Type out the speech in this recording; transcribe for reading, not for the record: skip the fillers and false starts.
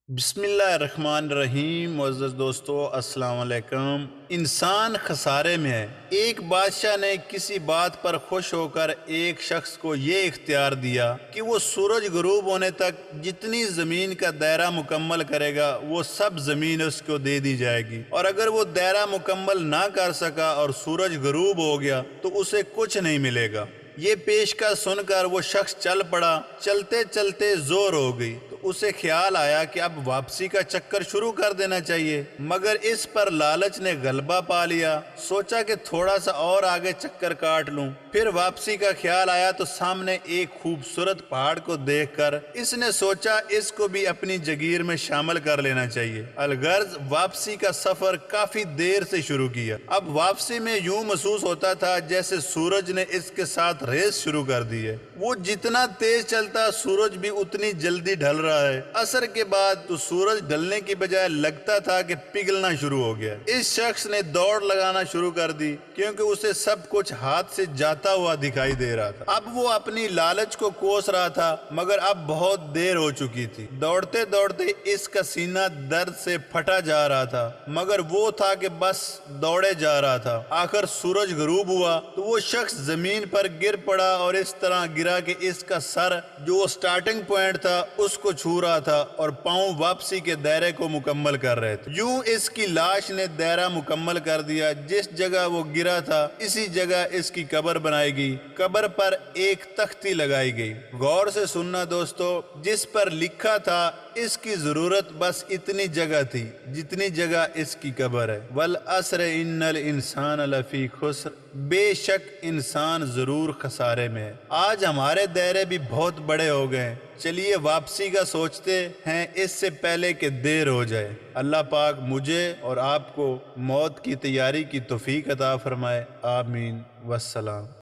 बिस्मिल्लाहिर्रहमानिर्रहीम। मुअज़्ज़ज़ दोस्तों, अस्सलाम वालेकुम। इंसान खसारे में है। एक बादशाह ने किसी बात पर खुश होकर एक शख्स को ये इख्तियार दिया कि वो सूरज गुरूब होने तक जितनी ज़मीन का दायरा मुकम्मल करेगा वो सब ज़मीन उसको दे दी जाएगी, और अगर वो दायरा मुकम्मल ना कर सका और सूरज गुरूब हो गया तो उसे कुछ नहीं मिलेगा। ये पेशकश सुनकर वो शख्स चल पड़ा। चलते चलते जोर हो गई तो उसे ख्याल आया कि अब वापसी का चक्कर शुरू कर देना चाहिए, मगर इस पर लालच ने गलबा पा लिया। सोचा कि थोड़ा सा और आगे चक्कर काट लूं। फिर वापसी का ख्याल आया तो सामने एक खूबसूरत पहाड़ को देखकर इसने सोचा इसको भी अपनी जगीर में शामिल कर लेना चाहिए। अलगर्ज वापसी का सफर काफी देर से शुरू किया। अब वापसी में यूं महसूस होता था जैसे सूरज ने इसके साथ रेस शुरू कर दी है। वो जितना तेज चलता सूरज भी उतनी जल्दी ढल रहा है। असर के बाद तो सूरज ढलने की बजाय लगता था कि पिघलना शुरू हो गया। इस शख्स ने दौड़ लगाना शुरू कर दी क्योंकि उसे सब कुछ हाथ से जाता हुआ दिखाई दे रहा था। अब वो अपनी लालच को कोस रहा था, मगर अब बहुत देर हो चुकी थी। दौड़ते दौड़ते इसका सीना दर्द से फटा जा रहा था, मगर वो था कि बस दौड़े जा रहा था। आखिर सूरज गुरूब हुआ तो वो शख्स जमीन पर गिर पड़ा और इस तरह गिरा कि इसका सर जो स्टार्टिंग पॉइंट था उसको छू रहा था और पांव वापसी के दायरे को मुकम्मल कर रहे थे। यूं इसकी लाश ने दायरा मुकम्मल कर दिया। जिस जगह वो गिरा था इसी जगह इसकी कब्र बनाई गई। कब्र पर एक तख्ती लगाई गई। गौर से सुनना दोस्तों, जिस पर लिखा था इसकी जरूरत बस इतनी जगह थी जितनी जगह इसकी कब्र है। वल अस्र इन्नल इंसान लफी खुस्र, बेशक इंसान जरूर खसारे में है। आज हमारे दायरे भी बहुत बड़े हो गए। चलिए वापसी का सोचते हैं इससे पहले कि देर हो जाए। अल्लाह पाक मुझे और आपको मौत की तैयारी की तौफीक अता फरमाए। आमीन। वस्सलाम।